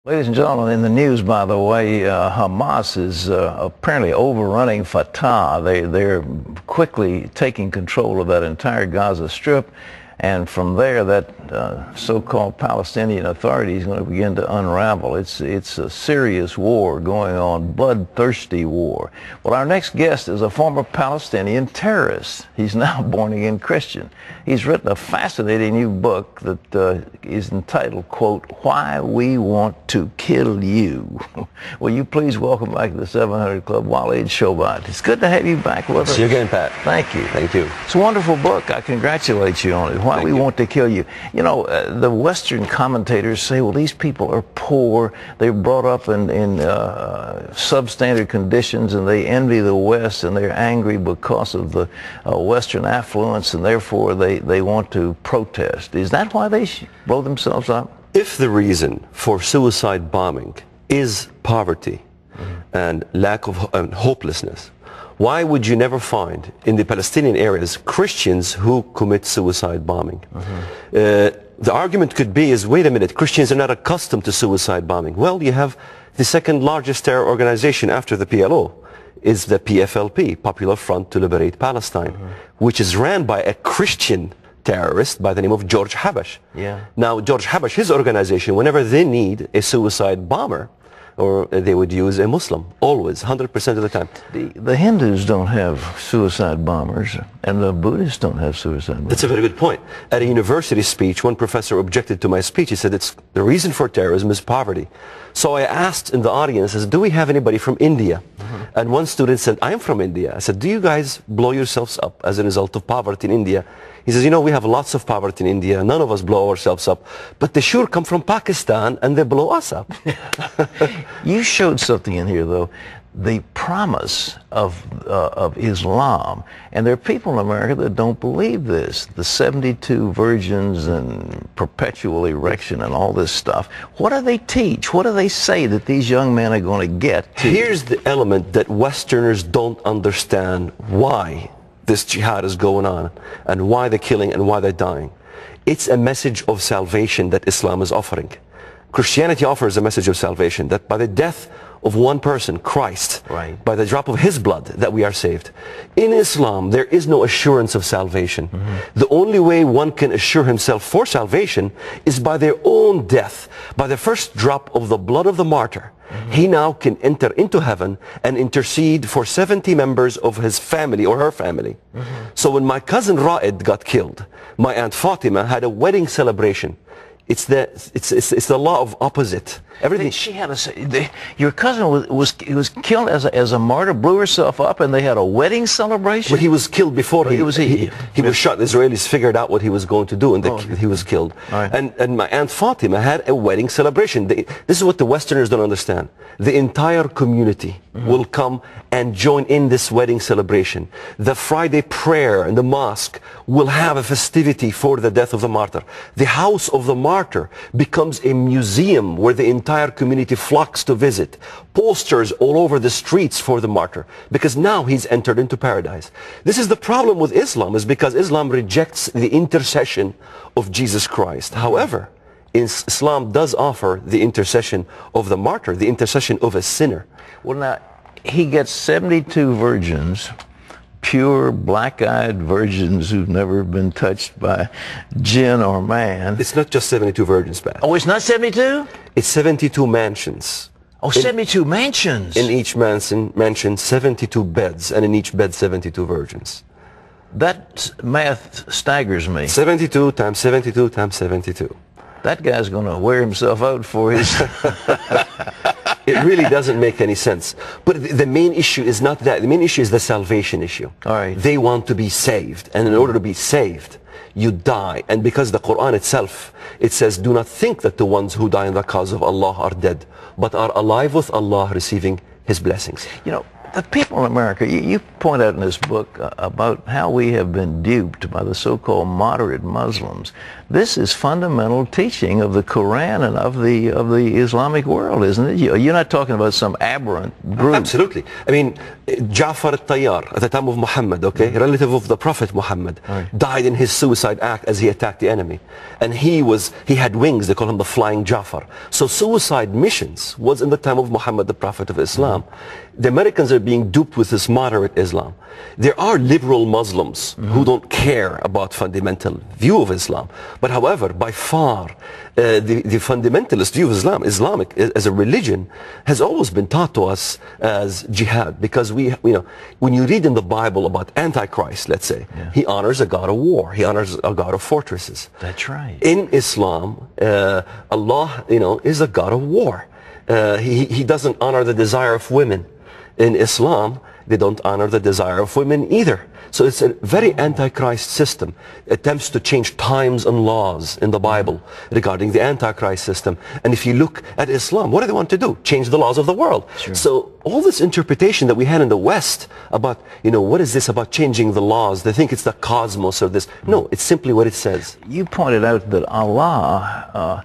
Ladies and gentlemen, in the news, by the way, Hamas is apparently overrunning Fatah. They're quickly taking control of that entire Gaza Strip. And from there, that so-called Palestinian Authority is going to begin to unravel. It's a serious war going on, bloodthirsty war. Well, our next guest is a former Palestinian terrorist. He's now born-again Christian. He's written a fascinating new book that is entitled, quote, Why We Want to Kill You. Will you please welcome back to the 700 Club, Walid Shoebat. It's good to have you back with us. See you again, Pat. Thank you. Thank you. It's a wonderful book. I congratulate you on it. Why We Want to Kill You. You know, the Western commentators say, well, these people are poor. They're brought up in substandard conditions, and they envy the West, and they're angry because of the Western affluence, and therefore they want to protest. Is that why they blow themselves up? If the reason for suicide bombing is poverty and lack of hopelessness, why would you never find in the Palestinian areas Christians who commit suicide bombing? The argument could be is, wait a minute, Christians are not accustomed to suicide bombing. Well, you have the second largest terror organization after the PLO is the PFLP, Popular Front to Liberate Palestine, which is ran by a Christian terrorist by the name of George Habash. Yeah. Now, George Habash, his organization, whenever they need a suicide bomber, or they would use a Muslim, always, 100% of the time. The Hindus don't have suicide bombers, and the Buddhists don't have suicide bombers. That's a very good point. At a university speech, one professor objected to my speech. He said, the reason for terrorism is poverty. So I asked in the audience, do we have anybody from India? And one student said, I am from India. I said, do you guys blow yourselves up as a result of poverty in India? He says, you know, we have lots of poverty in India. None of us blow ourselves up. But they sure come from Pakistan and they blow us up. You showed something in here, though, the promise of Islam. And there are people in America that don't believe this. The 72 virgins and perpetual erection and all this stuff. What do they teach? What do they say that these young men are going to get to? Here's the element that Westerners don't understand why this jihad is going on and why they're killing and why they're dying. It's a message of salvation that Islam is offering. Christianity offers a message of salvation, that by the death of one person, Christ, by the drop of his blood, that we are saved. In Islam, there is no assurance of salvation. The only way one can assure himself for salvation is by their own death, by the first drop of the blood of the martyr. He now can enter into heaven and intercede for 70 members of his family or her family. So when my cousin Ra'id got killed, my Aunt Fatima had a wedding celebration. It's the law of opposite. Everything. She had your cousin was killed as a martyr, blew herself up, and they had a wedding celebration. But he was killed before he was shot. The Israelis figured out what he was going to do, and he was killed. Right. And my Aunt Fatima had a wedding celebration. This is what the Westerners don't understand. The entire community will come and join in this wedding celebration. The Friday prayer in the mosque will have a festivity for the death of the martyr. The house of the martyr becomes a museum where the entire community flocks to visit. Posters all over the streets for the martyr, because now he's entered into paradise. This is the problem with Islam, is because Islam rejects the intercession of Jesus Christ. However, Islam does offer the intercession of the martyr, the intercession of a sinner. Well, now, he gets 72 virgins, pure black-eyed virgins who've never been touched by jinn or man. It's not just 72 virgins, Pat. Oh, it's not 72? It's 72 mansions. Oh, 72 mansions. In each mansion, 72 beds, and in each bed, 72 virgins. That math staggers me. 72 times 72 times 72. That guy's going to wear himself out for his... It really doesn't make any sense. But the main issue is not that. The main issue is the salvation issue. All right. They want to be saved. And in order to be saved, you die. And because the Quran itself, it says, do not think that the ones who die in the cause of Allah are dead, but are alive with Allah, receiving His blessings. You know, the people in America, you point out in this book about how we have been duped by the so-called moderate Muslims this is fundamental teaching of the Quran and of the Islamic world, isn't it? You're not talking about some aberrant group. Absolutely. I mean, Ja'far al-Tayyar, at the time of Muhammad, okay, relative of the Prophet Muhammad, died in his suicide act as he attacked the enemy. And he had wings, they call him the flying Ja'far. So suicide missions was in the time of Muhammad, the Prophet of Islam. The Americans are being duped with this moderate Islam. There are liberal Muslims who don't care about fundamental view of Islam. But however, by far, the fundamentalist view of Islam, Islamic as a religion, has always been taught to us as jihad. Because when you read in the Bible about Antichrist, let's say, he honors a god of war. He honors a god of fortresses. That's right. In Islam, Allah, is a god of war. He doesn't honor the desire of women. In Islam, they don't honor the desire of women either. So it's a very antichrist system. Attempts to change times and laws in the Bible regarding the antichrist system. And if you look at Islam, what do they want to do? Change the laws of the world. Sure. So all this interpretation that we had in the West about, what is this about changing the laws? They think it's the cosmos or this. No, it's simply what it says. You pointed out that Allah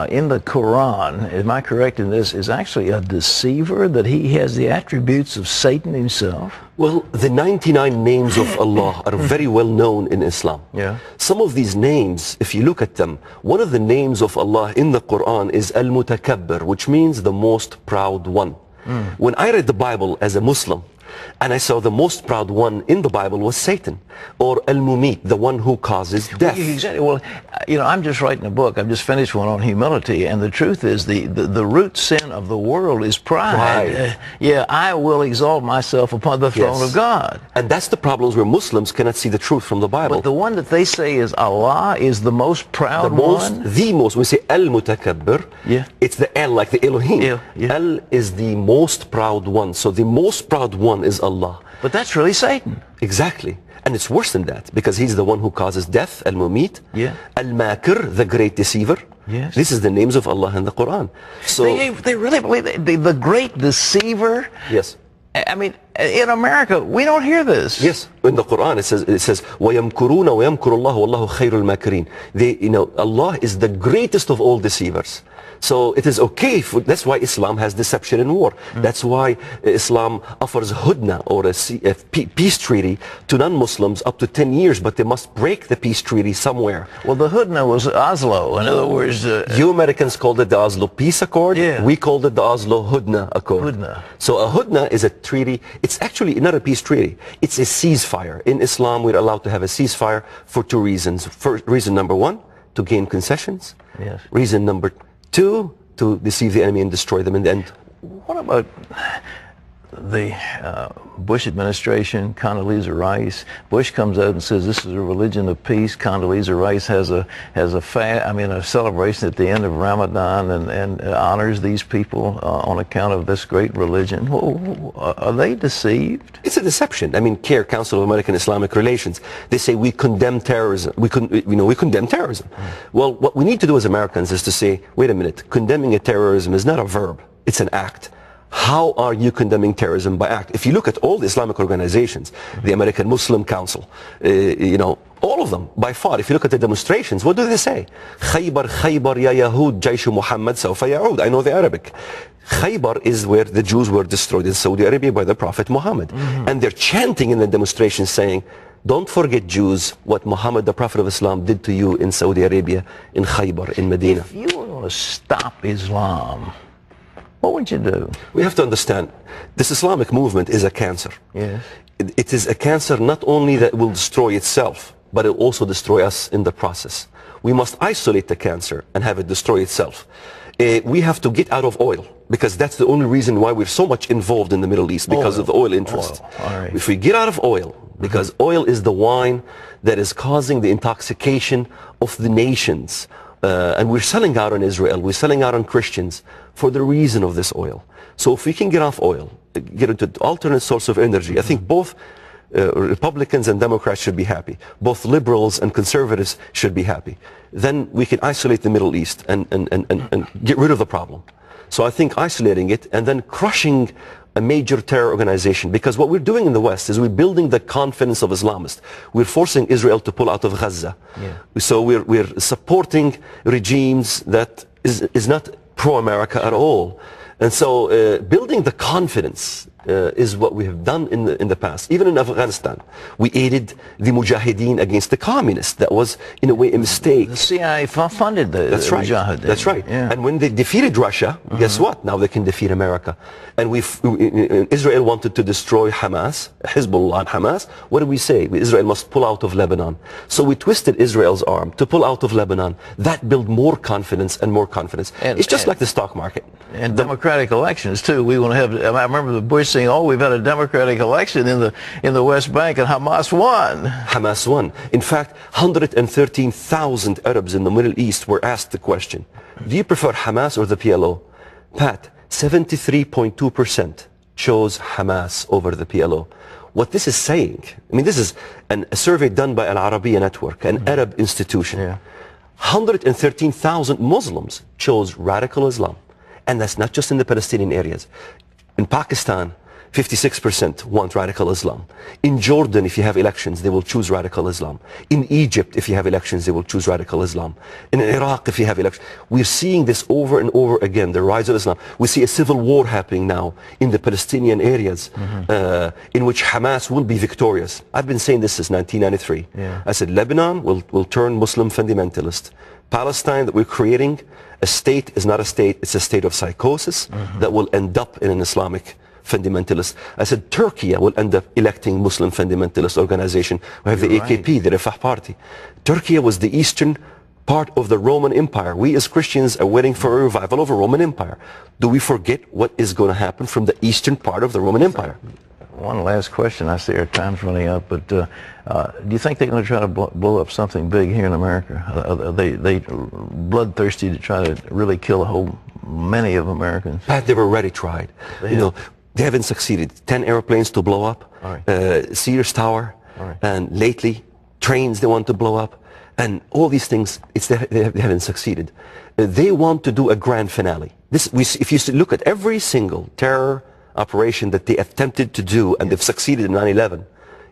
in the Quran, am I correct in this, is actually a deceiver, that he has the attributes of Satan himself? Well, the 99 names of Allah are very well known in Islam. Yeah. Some of these names, if you look at them, one of the names of Allah in the Quran is Al-Mutakabbir, which means the most proud one. When I read the Bible as a Muslim, and I saw the most proud one in the Bible was Satan, or Al-Mumit, the one who causes death. Exactly. Well, I'm just writing a book. I've just finished one on humility, and the truth is the root sin of the world is pride. I will exalt myself upon the throne of God. And that's the problems where Muslims cannot see the truth from the Bible. But the one that they say is Allah is the most proud one? The most. When we say Al-Mutakabbir, it's the L, like the Elohim. Al is the most proud one. So the most proud one is Allah. But that's really Satan. Exactly. And it's worse than that, because he's the one who causes death, Al-Mumit, Al-Makir, the great deceiver. Yes. This is the names of Allah in the Quran. So they really believe the great deceiver? Yes. I mean, in America, we don't hear this. Yes, in the Quran it says وَيَمْكُرُونَ وَيَمْكُرُ اللَّهُ وَاللَّهُ خَيْرُ الْمَاكِرِينَ. Allah is the greatest of all deceivers. So it is okay, that's why Islam has deception in war. That's why Islam offers hudna, or a peace treaty, to non-Muslims up to 10 years, but they must break the peace treaty somewhere. Well, the hudna was Oslo. In other words... you Americans called it the Oslo Peace Accord. We called it the Oslo Hudna Accord. So a hudna is a treaty. It's actually not a peace treaty. It's a ceasefire. In Islam, we're allowed to have a ceasefire for two reasons. Reason number one, to gain concessions. Yes. Reason number two, to deceive the enemy and destroy them in the end. What about the Bush administration, Condoleezza Rice? Bush comes out and says this is a religion of peace. Condoleezza Rice has a celebration at the end of Ramadan and honors these people on account of this great religion. Are they deceived? It's a deception. I mean, CARE, Council of American Islamic Relations, they say we condemn terrorism. We condemn terrorism. Well, what we need to do as Americans is to say, wait a minute, condemning a terrorism is not a verb, it's an act. How are you condemning terrorism by act? If you look at all the Islamic organizations, the American Muslim Council, all of them, by far, if you look at the demonstrations, what do they say? Khaybar, Khaybar, ya Yahud, Jaysh Muhammad, sawfa ya'ud. I know the Arabic. Khaybar is where the Jews were destroyed in Saudi Arabia by the Prophet Muhammad. And they're chanting in the demonstrations saying, don't forget, Jews, what Muhammad, the Prophet of Islam, did to you in Saudi Arabia, in Khaybar, in Medina. If you were going to stop Islam, what would you do? We have to understand, this Islamic movement is a cancer. Yes. It is a cancer not only that will destroy itself, but it will also destroy us in the process. We must isolate the cancer and have it destroy itself. We have to get out of oil, because that's the only reason why we're so much involved in the Middle East, because of the oil interest. If we get out of oil, because oil is the wine that is causing the intoxication of the nations, and we're selling out on Israel, we're selling out on Christians for the reason of this oil. So if we can get off oil, get into alternate source of energy, I think both Republicans and Democrats should be happy. Both liberals and conservatives should be happy. Then we can isolate the Middle East and get rid of the problem. So I think isolating it and then crushing a major terror organization, because what we're doing in the West is we're building the confidence of Islamists. We're forcing Israel to pull out of Gaza. Yeah. So we're supporting regimes that is not pro-America at all. And so building the confidence is what we have done in the past. Even in Afghanistan, we aided the Mujahideen against the communists. That was, in a way, a mistake. The CIA funded the Mujahideen. That's right. Yeah. And when they defeated Russia, guess what? Now they can defeat America. And Israel wanted to destroy Hamas, Hezbollah and Hamas. What do we say? Israel must pull out of Lebanon. So we twisted Israel's arm to pull out of Lebanon. That built more confidence and more confidence. It's just like the stock market. And democratic elections, too. We want to have, I remember the Bush saying, oh, we've had a democratic election in the West Bank, and Hamas won. Hamas won. In fact, 113,000 Arabs in the Middle East were asked the question, do you prefer Hamas or the PLO? Pat, 73.2% chose Hamas over the PLO. What this is saying, I mean, this is a survey done by Al Arabiya Network, an Arab institution. Yeah. 113,000 Muslims chose radical Islam. And that's not just in the Palestinian areas. In Pakistan, 56% want radical Islam. In Jordan, if you have elections, they will choose radical Islam. In Egypt, if you have elections, they will choose radical Islam. In Iraq, if you have elections. We're seeing this over and over again, the rise of Islam. We see a civil war happening now in the Palestinian areas, in which Hamas will be victorious. I've been saying this since 1993. Yeah. I said Lebanon will turn Muslim fundamentalist. Palestine that we're creating, a state is not a state, it's a state of psychosis that will end up in an Islamic fundamentalist. I said Turkey will end up electing Muslim fundamentalist organization. We have the AKP, the Refah Party. Turkey was the eastern part of the Roman Empire. We as Christians are waiting for a revival of a Roman Empire. Do we forget what is going to happen from the eastern part of the Roman Empire? One last question. I see our time's running up, but do you think they're going to try to blow up something big here in America? Are they bloodthirsty to try to really kill many of Americans? Pat, they've already tried. You know, they haven't succeeded. 10 airplanes to blow up, Sears Tower, and lately trains they want to blow up, and all these things, they haven't succeeded. They want to do a grand finale. If you look at every single terror operation that they attempted to do, and they've succeeded in 9/11,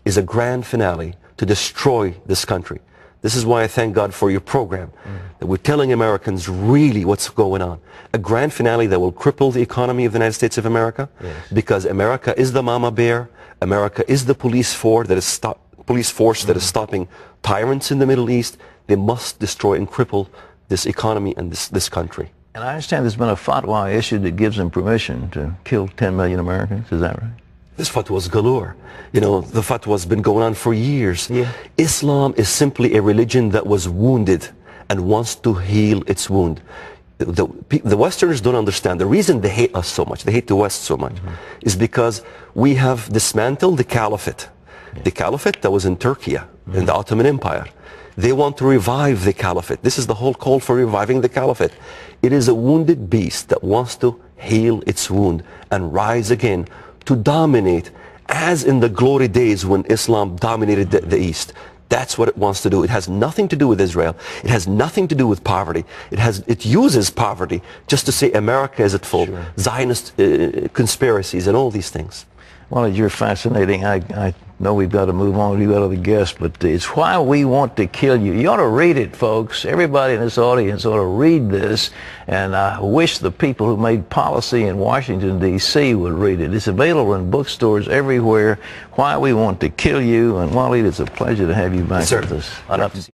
is a grand finale to destroy this country. This is why I thank God for your program, that we're telling Americans really what's going on. A grand finale that will cripple the economy of the United States of America, because America is the mama bear, America is the police force that is stopping tyrants in the Middle East. They must destroy and cripple this economy and this country. And I understand there's been a fatwa issued that gives them permission to kill 10 million Americans. Is that right? This fatwa is galore. You know, the fatwa has been going on for years. Yeah. Islam is simply a religion that was wounded and wants to heal its wound. The Westerners don't understand. The reason they hate us so much, they hate the West so much, is because we have dismantled the caliphate. The caliphate that was in Turkey, in the Ottoman Empire. They want to revive the caliphate. This is the whole call for reviving the caliphate. It is a wounded beast that wants to heal its wound and rise again to dominate, as in the glory days when Islam dominated the East. That's what it wants to do. It has nothing to do with Israel. It has nothing to do with poverty. It uses poverty just to say America is at fault. Sure. Zionist conspiracies and all these things. Well, you're fascinating. I know we've got to move on to other guests, but it's why we want to kill you. You ought to read it, folks. Everybody in this audience ought to read this, and I wish the people who made policy in Washington, D.C. would read it. It's available in bookstores everywhere. Why we want to kill you. And Walid, it's a pleasure to have you back with us.